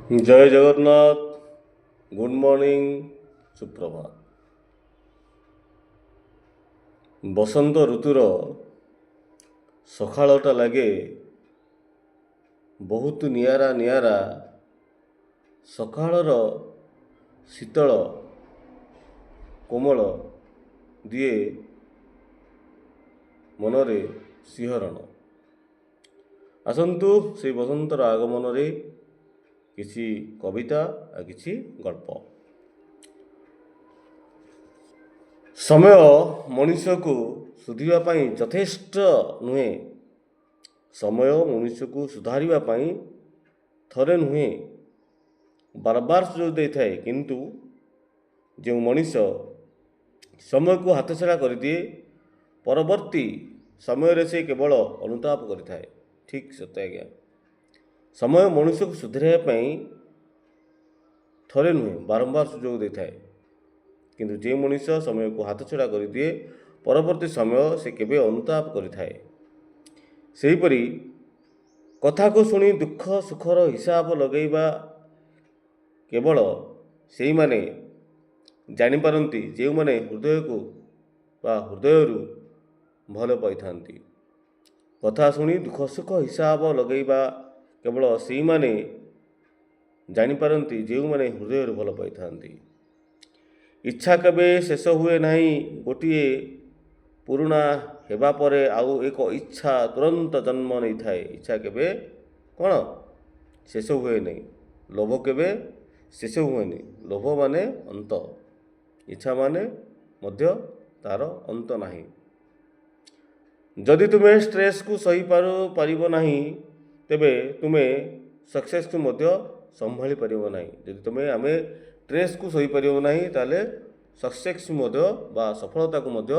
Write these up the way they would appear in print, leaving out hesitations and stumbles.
ଜୟ Jagannath. Good morning, ସୁପ୍ରଭାତ। ବସନ୍ତ ଋତୁର ସକାଳଟା ଲାଗେ ବହୁତ ନିଆରା ନିଆରା। ସକାଳର ଶୀତଳ କୋମଳ ଦିଏ ମନରେ ଶିହରଣ। ଆସନ୍ତୁ ସେହି ବସନ୍ତର ଆଗମନରେ କିଛି କବିତା ଆଉ କିଛି ଗଳ୍ପ। ସମୟ ମଣିଷକୁ ସୁଧିବା ପାଇଁ ଯଥେଷ୍ଟ ନୁହେଁ। ସମୟ ମଣିଷକୁ ସୁଧାରିବା ପାଇଁ ଥରେ ନୁହେଁ ବାରବାର ସୁଯୋଗ ଦେଇଥାଏ। କିନ୍ତୁ ଯେଉଁ ମଣିଷ ସମୟକୁ ହାତଛଡ଼ା କରିଦିଏ, ପରବର୍ତ୍ତୀ ସମୟରେ ସେ କେବଳ ଅନୁତାପ କରିଥାଏ। ଠିକ୍ ସତ୍ୟ ଆଜ୍ଞା। ସମୟ ମଣିଷକୁ ସୁଧାରିବା ପାଇଁ ଥରେ ନୁହେଁ ବାରମ୍ବାର ସୁଯୋଗ ଦେଇଥାଏ। କିନ୍ତୁ ଯେଉଁ ମଣିଷ ସମୟକୁ ହାତଛଡ଼ା କରିଦିଏ, ପରବର୍ତ୍ତୀ ସମୟ ସେ କେବେ ଅନୁତାପ କରିଥାଏ। ସେହିପରି କଥାକୁ ଶୁଣି ଦୁଃଖ ସୁଖର ହିସାବ ଲଗାଇବା କେବଳ ସେଇମାନେ ଜାଣିପାରନ୍ତି ଯେଉଁମାନେ ହୃଦୟକୁ ବା ହୃଦୟରୁ ଭଲ ପାଇଥାନ୍ତି। କଥା ଶୁଣି ଦୁଃଖ ସୁଖ ହିସାବ ଲଗାଇବା କେବଳ ସେଇମାନେ ଜାଣିପାରନ୍ତି ଯେଉଁମାନେ ହୃଦୟରୁ ଭଲ ପାଇଥାନ୍ତି। ଇଚ୍ଛା କେବେ ଶେଷ ହୁଏ ନାହିଁ। ଗୋଟିଏ ପୁରୁଣା ହେବା ପରେ ଆଉ ଏକ ଇଚ୍ଛା ତୁରନ୍ତ ଜନ୍ମ ନେଇଥାଏ। ଇଚ୍ଛା କେବେ କ'ଣ ଶେଷ ହୁଏ ନାହିଁ। ଲୋଭ କେବେ ଶେଷ ହୁଏନି। ଲୋଭ ମାନେ ଅନ୍ତ, ଇଚ୍ଛା ମାନେ ମଧ୍ୟ ତା'ର ଅନ୍ତ ନାହିଁ। ଯଦି ତୁମେ ଷ୍ଟ୍ରେସ୍କୁ ସହିପାରିବ ନାହିଁ, ତେବେ ତୁମେ ସକ୍ସେସ୍କୁ ମଧ୍ୟ ସମ୍ଭାଳି ପାରିବ ନାହିଁ। ଯଦି ଆମେ ଷ୍ଟ୍ରେସ୍କୁ ସହିପାରିବ ନାହିଁ, ତାହେଲେ ସକ୍ସେସ୍ ମଧ୍ୟ ବା ସଫଳତାକୁ ମଧ୍ୟ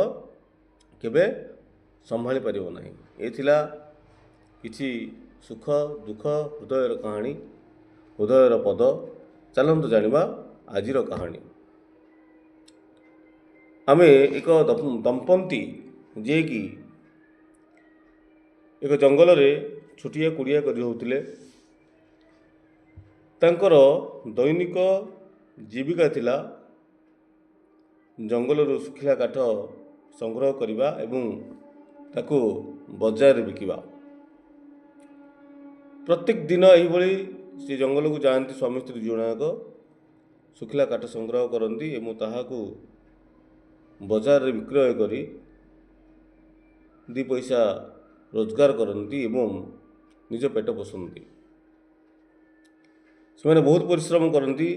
କେବେ ସମ୍ଭାଳି ପାରିବ ନାହିଁ। ଏ ଥିଲା କିଛି ସୁଖ ଦୁଃଖ ହୃଦୟର କାହାଣୀ, ହୃଦୟର ପଦ। ଚାଲନ୍ତୁ ଜାଣିବା ଆଜିର କାହାଣୀ। ଆମେ ଏକ ଦମ୍ପତି ଯିଏକି ଏକ ଜଙ୍ଗଲରେ ଛୋଟିଆ କୁଡ଼ିଆ କରି ରହୁଥିଲେ। ତାଙ୍କର ଦୈନିକ ଜୀବିକା ଥିଲା ଜଙ୍ଗଲରୁ ଶୁଖିଲା କାଠ ସଂଗ୍ରହ କରିବା ଏବଂ ତାକୁ ବଜାରରେ ବିକିବା। ପ୍ରତ୍ୟେକ ଦିନ ଏହିଭଳି ସେ ଜଙ୍ଗଲକୁ ଯାଆନ୍ତି। ସ୍ୱାମୀ ସ୍ତ୍ରୀ ଦୁଇ ଜଣ ଯାକ ଶୁଖିଲା କାଠ ସଂଗ୍ରହ କରନ୍ତି ଏବଂ ତାହାକୁ ବଜାରରେ ବିକ୍ରୟ କରି ଦୁଇ ପଇସା ରୋଜଗାର କରନ୍ତି ଏବଂ ନିଜ ପେଟ ପୋଷନ୍ତି। ସେମାନେ ବହୁତ ପରିଶ୍ରମ କରନ୍ତି।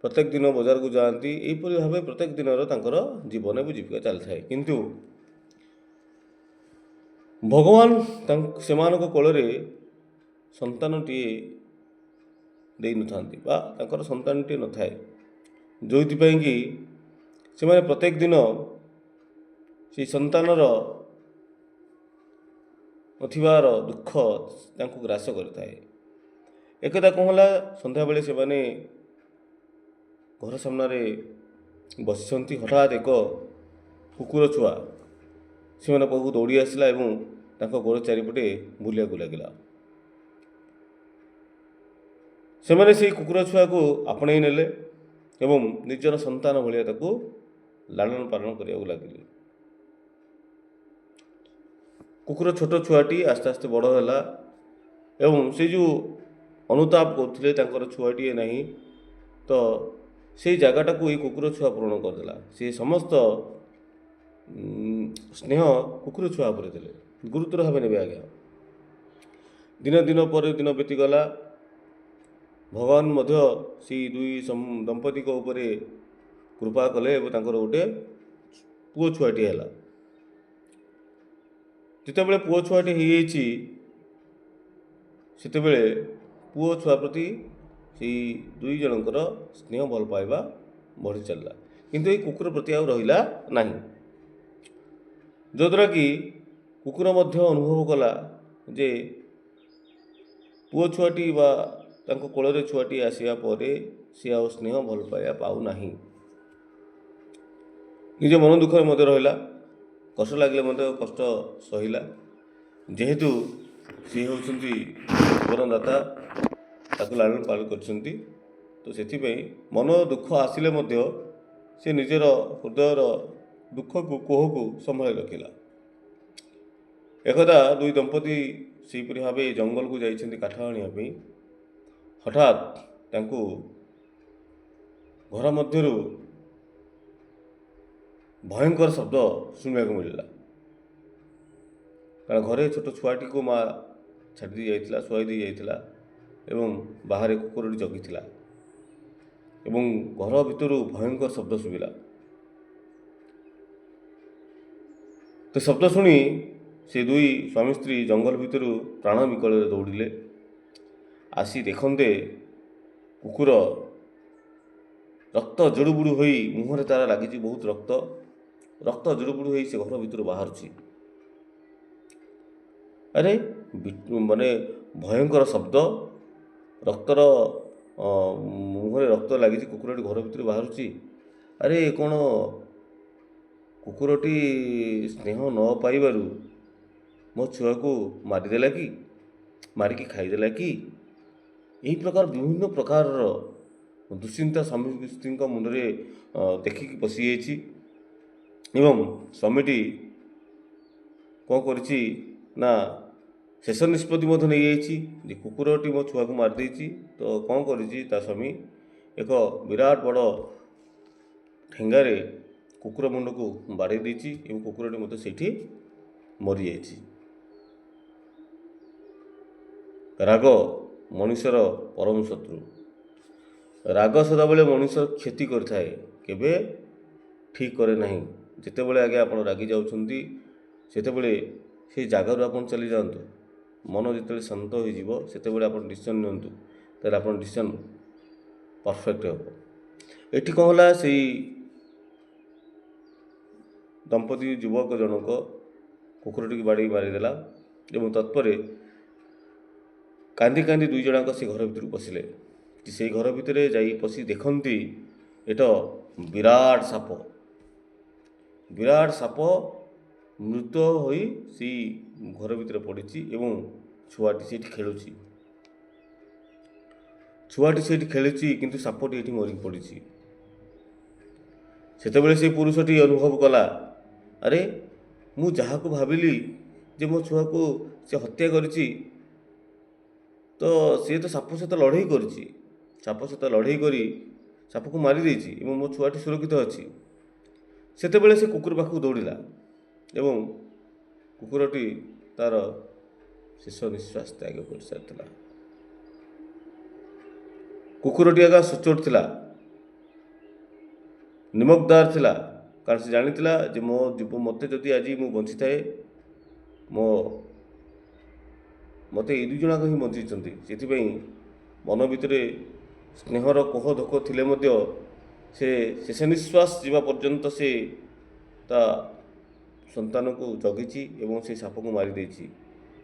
ପ୍ରତ୍ୟେକ ଦିନ ବଜାରକୁ ଯାଆନ୍ତି। ଏହିପରି ଭାବେ ପ୍ରତ୍ୟେକ ଦିନର ତାଙ୍କର ଜୀବନ ଏବଂ ଜୀବିକା ଚାଲିଥାଏ। କିନ୍ତୁ ଭଗବାନ ସେମାନଙ୍କ କୋଳରେ ସନ୍ତାନଟିଏ ଦେଇନଥାନ୍ତି ବା ତାଙ୍କର ସନ୍ତାନଟିଏ ନଥାଏ। ଯେଉଁଥିପାଇଁ କି ସେମାନେ ପ୍ରତ୍ୟେକ ଦିନ ସେହି ସନ୍ତାନର ନଥିବାର ଦୁଃଖ ତାଙ୍କୁ ଗ୍ରାସ କରିଥାଏ। ଏକଦା କ'ଣ ହେଲା, ସନ୍ଧ୍ୟାବେଳେ ସେମାନେ ଘର ସାମ୍ନାରେ ବସିଛନ୍ତି। ହଠାତ୍ ଏକ କୁକୁର ଛୁଆ ସେମାନଙ୍କ ପାଖକୁ ଦୌଡ଼ି ଆସିଲା ଏବଂ ତାଙ୍କ ଗୋଡ଼ ଚାରିପଟେ ବୁଲିବାକୁ ଲାଗିଲା। ସେମାନେ ସେହି କୁକୁର ଛୁଆକୁ ଆପଣେଇ ନେଲେ ଏବଂ ନିଜର ସନ୍ତାନ ଭଳିଆ ତାକୁ ଲାଳନ ପାଳନ କରିବାକୁ ଲାଗିଲେ। କୁକୁର ଛୋଟ ଛୁଆଟି ଆସ୍ତେ ଆସ୍ତେ ବଡ଼ ହେଲା ଏବଂ ସେ ଯେଉଁ ଅନୁତାପ କରୁଥିଲେ ତାଙ୍କର ଛୁଆଟିଏ ନାହିଁ, ତ ସେଇ ଜାଗାଟାକୁ ଏଇ କୁକୁର ଛୁଆ ପୂରଣ କରିଦେଲା। ସେ ସମସ୍ତ ସ୍ନେହ କୁକୁର ଛୁଆ ଉପରେ ଥିଲେ। ଗୁରୁତର ଭାବେ ନେବେ ଆଜ୍ଞା। ଦିନ ପରେ ଦିନ ବିତିଗଲା। ଭଗବାନ ମଧ୍ୟ ସେଇ ଦୁଇ ଦମ୍ପତିଙ୍କ ଉପରେ କୃପା କଲେ ଏବଂ ତାଙ୍କର ଗୋଟେ ପୁଅ ଛୁଆଟିଏ ହେଲା। ଯେତେବେଳେ ପୁଅ ଛୁଆଟି ହେଇଯାଇଛି, ସେତେବେଳେ ପୁଅ ଛୁଆ ପ୍ରତି ସେଇ ଦୁଇ ଜଣଙ୍କର ସ୍ନେହ ଭଲ ପାଇବା ବଢ଼ି ଚାଲିଲା। କିନ୍ତୁ ଏଇ କୁକୁର ପ୍ରତି ଆଉ ରହିଲା ନାହିଁ। ଯଦ୍ୱାରା କି କୁକୁର ମଧ୍ୟ ଅନୁଭବ କଲା ଯେ ପୁଅ ଛୁଆଟି ବା ତାଙ୍କ କୋଳରେ ଛୁଆଟି ଆସିବା ପରେ ସେ ଆଉ ସ୍ନେହ ଭଲ ପାଇବା ପାଉନାହିଁ। ନିଜ ମନ ଦୁଃଖରେ ମଧ୍ୟ ରହିଲା। କଷ୍ଟ ଲାଗିଲେ ମଧ୍ୟ କଷ୍ଟ ସହିଲା। ଯେହେତୁ ସେ ହେଉଛନ୍ତି ଜୀବନଦାତା, ତାକୁ ଲାଳନ ପାଳନ କରିଛନ୍ତି। ତ ସେଥିପାଇଁ ମନ ଦୁଃଖ ଆସିଲେ ମଧ୍ୟ ସେ ନିଜର ହୃଦୟର ଦୁଃଖକୁ କୋହକୁ ସମ୍ଭାଳି ରଖିଲା। ଏକଦା ଦୁଇ ଦମ୍ପତି ସେହିପରି ଭାବେ ଜଙ୍ଗଲକୁ ଯାଇଛନ୍ତି କାଠ ଆଣିବା ପାଇଁ। ହଠାତ୍ ତାଙ୍କୁ ଘର ମଧ୍ୟରୁ ଭୟଙ୍କର ଶବ୍ଦ ଶୁଣିବାକୁ ମିଳିଲା। କାରଣ ଘରେ ଛୋଟ ଛୁଆଟିକୁ ମା ଛାଡ଼ି ଦେଇ ଯାଇଥିଲା, ଶୁଆଇ ଦେଇ ଯାଇଥିଲା ଏବଂ ବାହାରେ କୁକୁରଟି ଜଗିଥିଲା ଏବଂ ଘର ଭିତରୁ ଭୟଙ୍କର ଶବ୍ଦ ଶୁଭିଲା। ତ ଶବ୍ଦ ଶୁଣି ସେ ଦୁଇ ସ୍ୱାମୀ ସ୍ତ୍ରୀ ଜଙ୍ଗଲ ଭିତରୁ ପ୍ରାଣ ବିକଳରେ ଦୌଡ଼ିଲେ। ଆସି ଦେଖନ୍ତେ କୁକୁର ରକ୍ତ ଜୁଡ଼ୁବୁଡ଼ୁ ହୋଇ ମୁହଁରେ ତାର ଲାଗିଛି ବହୁତ ରକ୍ତ ଜୁଡ଼ୁବୁଡ଼ୁ ହୋଇ ସେ ଘର ଭିତରୁ ବାହାରୁଛି। ଆରେ ମାନେ ଭୟଙ୍କର ଶବ୍ଦ, ରକ୍ତର ମୁହଁରେ ରକ୍ତ ଲାଗିଛି, କୁକୁରଟି ଘର ଭିତରୁ ବାହାରୁଛି। ଆରେ କ'ଣ କୁକୁରଟି ସ୍ନେହ ନ ପାଇବାରୁ ମୋ ଛୁଆକୁ ମାରିଦେଲା କି, ମାରିକି ଖାଇଦେଲା କି? ଏହି ପ୍ରକାର ବିଭିନ୍ନ ପ୍ରକାରର ଦୁଶ୍ଚିନ୍ତା ସ୍ୱାମୀ ସ୍ତ୍ରୀଙ୍କ ମୁଣ୍ଡରେ ଦେଖିକି ବସିଯାଇଛି। ଏବଂ ସ୍ୱାମୀଟି କ'ଣ କରିଛି ନା ଶେଷ ନିଷ୍ପତ୍ତି ମଧ୍ୟ ନେଇଯାଇଛି ଯେ କୁକୁରଟି ମୋ ଛୁଆକୁ ମାରିଦେଇଛି। ତ କ'ଣ କରିଛି ତା ସ୍ୱାମୀ ଏକ ବିରାଟ ବଡ଼ ଠେଙ୍ଗାରେ କୁକୁର ମୁଣ୍ଡକୁ ବାଡ଼େଇ ଦେଇଛି ଏବଂ କୁକୁରଟି ମଧ୍ୟ ସେଇଠି ମରିଯାଇଛି। ରାଗ ମଣିଷର ପରମ ଶତ୍ରୁ। ରାଗ ସଦାବେଳେ ମଣିଷର କ୍ଷତି କରିଥାଏ, କେବେ ଠିକ୍ କରେ ନାହିଁ। ଯେତେବେଳେ ଆଜ୍ଞା ଆପଣ ରାଗି ଯାଉଛନ୍ତି ସେତେବେଳେ ସେଇ ଜାଗାରୁ ଆପଣ ଚାଲିଯାଆନ୍ତୁ। ମନ ଯେତେବେଳେ ଶାନ୍ତ ହୋଇଯିବ ସେତେବେଳେ ଆପଣ ଡିସିସନ୍ ନିଅନ୍ତୁ, ତାହେଲେ ଆପଣ ଡିସିସନ୍ ପରଫେକ୍ଟ ହେବ। ଏଠି କ'ଣ ହେଲା, ସେଇ ଦମ୍ପତି ଯୁବକ ଜଣକ କୁକୁରଟିକୁ ବାଡ଼େଇ ମାରିଦେଲା ଏବଂ ତତ୍ପରେ କାନ୍ଦି କାନ୍ଦି ଦୁଇ ଜଣଙ୍କ ସେ ଘର ଭିତରକୁ ପଶିଲେ। ସେଇ ଘର ଭିତରେ ଯାଇ ପଶି ଦେଖନ୍ତି ଏଟା ବିରାଟ ସାପ ମୃତ ହୋଇ ସେଇ ଘର ଭିତରେ ପଡ଼ିଛି ଏବଂ ଛୁଆଟି ସେଇଠି ଖେଳୁଛି କିନ୍ତୁ ସାପଟି ଏଠି ମରିକି ପଡ଼ିଛି। ସେତେବେଳେ ସେ ପୁରୁଷଟି ଅନୁଭବ କଲା, ଆରେ ମୁଁ ଯାହାକୁ ଭାବିଲି ଯେ ମୋ ଛୁଆକୁ ସେ ହତ୍ୟା କରିଛି, ତ ସିଏ ତ ସାପ ସହିତ ଲଢ଼େଇ କରିଛି, ସାପ ସହିତ ଲଢ଼େଇ କରି ସାପକୁ ମାରିଦେଇଛି ଏବଂ ମୋ ଛୁଆଟି ସୁରକ୍ଷିତ ଅଛି। ସେତେବେଳେ ସେ କୁକୁର ପାଖକୁ ଦୌଡ଼ିଲା ଏବଂ କୁକୁରଟି ତାର ଶେଷ ନିଶ୍ୱାସ ତ୍ୟାଗ କରିସାରିଥିଲା। କୁକୁରଟି ଆଗ ସଚ୍ଚୋଟ ଥିଲା, ନିମକଦାର ଥିଲା, କାରଣ ସେ ଜାଣିଥିଲା ଯେ ମୋତେ ଯଦି ଆଜି ମୁଁ ବଞ୍ଚିଥାଏ, ମୋତେ ଏଇ ଦୁଇ ଜଣକ ହିଁ ବଞ୍ଚିଛନ୍ତି। ସେଥିପାଇଁ ମନ ଭିତରେ ସ୍ନେହର କୋହ ଧୋକ ଥିଲେ ମଧ୍ୟ ସେ ଶେଷ ନିଶ୍ୱାସ ଯିବା ପର୍ଯ୍ୟନ୍ତ ସେ ତା ସନ୍ତାନକୁ ଜଗିଛି ଏବଂ ସେ ସାପକୁ ମାରିଦେଇଛି।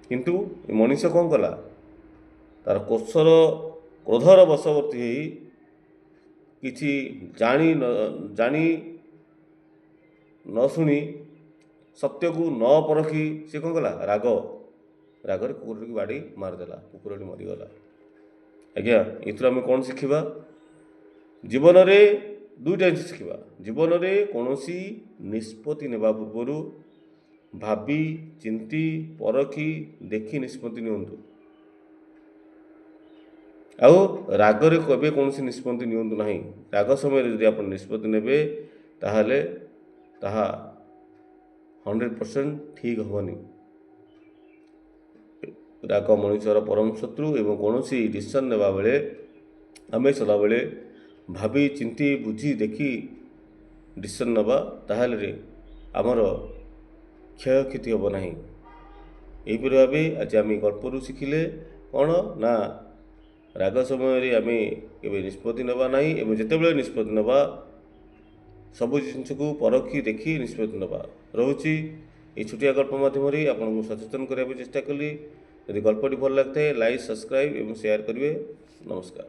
କିନ୍ତୁ ଏ ମଣିଷ କ'ଣ କଲା, ତାର କ୍ରୋଧର ବଶବର୍ତ୍ତୀ ହୋଇ କିଛି ଜାଣି ନ ଶୁଣି ସତ୍ୟକୁ ନ ପରଖି ସେ କ'ଣ କଲା, ରାଗରେ କୁକୁରଟିକୁ ବାଡ଼େଇ ମାରିଦେଲା, କୁକୁରଟି ମରିଗଲା। ଆଜ୍ଞା, ଏଥିରୁ ଆମେ କ'ଣ ଶିଖିବା? ଜୀବନରେ ଦୁଇଟା ଜିନିଷ ଶିଖିବା। ଜୀବନରେ କୌଣସି ନିଷ୍ପତ୍ତି ନେବା ପୂର୍ବରୁ ଭାବି ଚିନ୍ତି ପରଖି ଦେଖି ନିଷ୍ପତ୍ତି ନିଅନ୍ତୁ। ଆଉ ରାଗରେ କେବେ କୌଣସି ନିଷ୍ପତ୍ତି ନିଅନ୍ତୁ ନାହିଁ। ରାଗ ସମୟରେ ଯଦି ଆପଣ ନିଷ୍ପତ୍ତି ନେବେ ତାହେଲେ ତାହା 100% ଠିକ୍ ହେବନି। ରାଗ ମଣିଷର ପରମ ଶତ୍ରୁ ଏବଂ କୌଣସି ଡିସିସନ୍ ନେବା ବେଳେ ଆମେ ସଦାବେଳେ ଭାବି ଚିନ୍ତି ବୁଝି ଦେଖି ଡିସିସନ୍ ନେବା, ତାହେଲେ ଆମର କ୍ଷୟକ୍ଷତି ହେବ ନାହିଁ। ଏହିପରି ଭାବେ ଆଜି ଆମେ ଗଳ୍ପରୁ ଶିଖିଲେ କ'ଣ ନା, ରାଗ ସମୟରେ ଆମେ କେବେ ନିଷ୍ପତ୍ତି ନେବା ନାହିଁ ଏବଂ ଯେତେବେଳେ ନିଷ୍ପତ୍ତି ନେବା ସବୁ ଜିନିଷକୁ ପରଖି ଦେଖି ନିଷ୍ପତ୍ତି ନେବା। ରହୁଛି ଏହି ଛୋଟିଆ ଗଳ୍ପ ମାଧ୍ୟମରେ ଆପଣଙ୍କୁ ସଚେତନ କରିବା ପାଇଁ ଚେଷ୍ଟା କଲି। ଯଦି ଗଳ୍ପଟି ଭଲ ଲାଗିଥାଏ ଲାଇକ୍, ସବସ୍କ୍ରାଇବ୍ ଏବଂ ସେୟାର କରିବେ। ନମସ୍କାର।